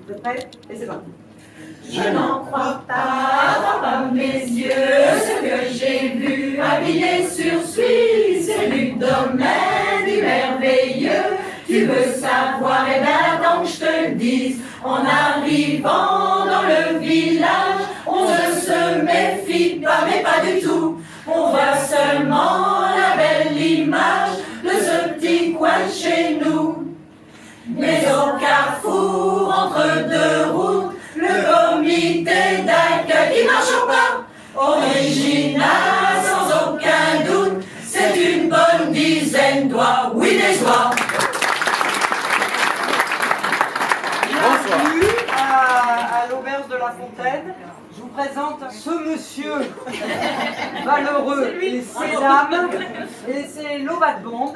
Vous êtes prêts? Et c'est parti. Je n'en crois pas à mes yeux, ce que j'ai vu habillé sur Suisse, c'est du domaine du merveilleux. Tu veux savoir, eh bien attends que je te le dise. En arrivant dans le village, on ne se méfie pas, mais pas du tout. On voit seulement la belle image de ce petit coin chez nous. Mais au carrefour, entre deux routes, le comité d'accueil qui marche au pas, original sans aucun doute, c'est une bonne dizaine doigts, oui des doigts. Bienvenue à l'auberge de la Fontaine. Je vous présente ce monsieur valeureux et ces dames. Et c'est l'Ovat Band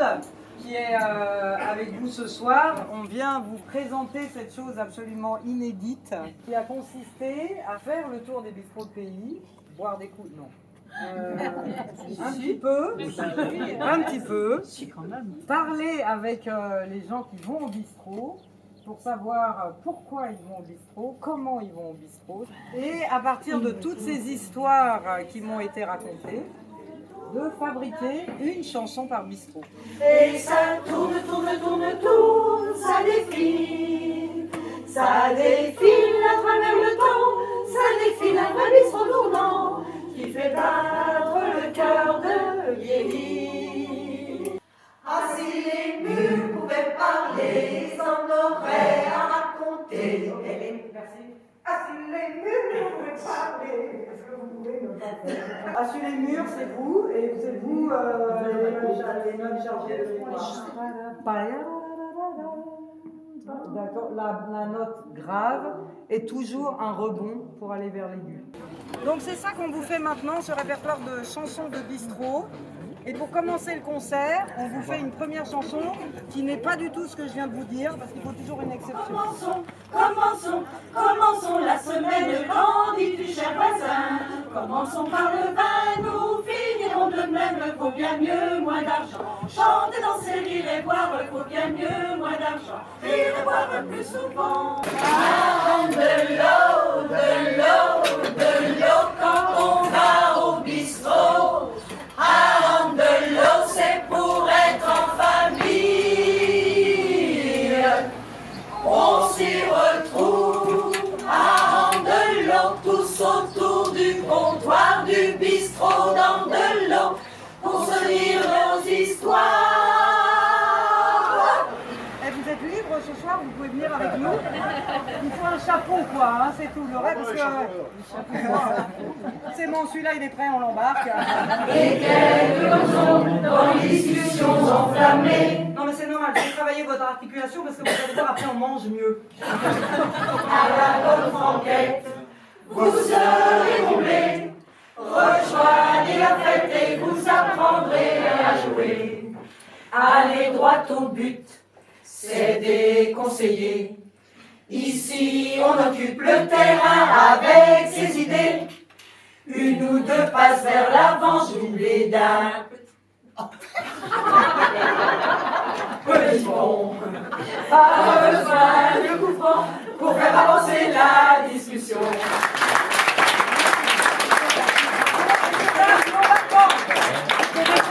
qui est avec vous ce soir. On vient vous présenter cette chose absolument inédite qui a consisté à faire le tour des bistrots de pays, boire des coups, non. Un petit peu, parler avec les gens qui vont au bistrot pour savoir pourquoi ils vont au bistrot, comment ils vont au bistrot, et à partir de toutes ces histoires qui m'ont été racontées, de fabriquer une chanson par bistrot. Et ça tourne, ça défile à travers le temps, ça défile un vrai bistrot tournant, qui fait battre le cœur de Vieilly. Ah, si les murs pouvaient parler, ils en auraient à raconter. Ah, si les murs pouvaient parler, est-ce que vous pouvez me faire? Ah, sur les murs, c'est vous, et c'est vous les notes chargées de mémoire. D'accord, la note grave est toujours un rebond pour aller vers l'aigu. Donc c'est ça qu'on vous fait maintenant, ce répertoire de chansons de bistrot. Et pour commencer le concert, on vous fait une première chanson qui n'est pas du tout ce que je viens de vous dire, parce qu'il faut toujours une exception. Commençons la semaine, quand dis-tu, cher voisin? Commençons par le vin, nous finirons de même, vaut bien mieux, moins d'argent. Chanter, danser, rire et boire, vaut bien mieux, moins d'argent. Rire et boire plus souvent. Ah, de l'eau, quand on va au bistrot. Ah, de l'eau, c'est pour être en famille. On s'y retrouve à de l'eau, tous autour du comptoir du bistrot dans de l'eau, pour se dire nos histoires. Et vous êtes libre ce soir, vous pouvez venir avec nous. Il faut un chapeau, quoi, hein, c'est tout. Le reste, parce que c'est bon, celui-là il est prêt, on l'embarque. Et quelques raisons dans les discussions enflammées. Non mais c'est normal, vous travaillez votre articulation parce que vous allez voir après on mange mieux. À la bonne franquette, vous serez roulés. Rejoignez la fête et vous apprendrez à jouer. Allez droit au but, c'est déconseillé. Ici, on occupe le terrain avec ses idées. Une ou deux passes vers l'avant, doublées d'un petit pont. Pas besoin de coup franc pour faire avancer la discussion. C'est des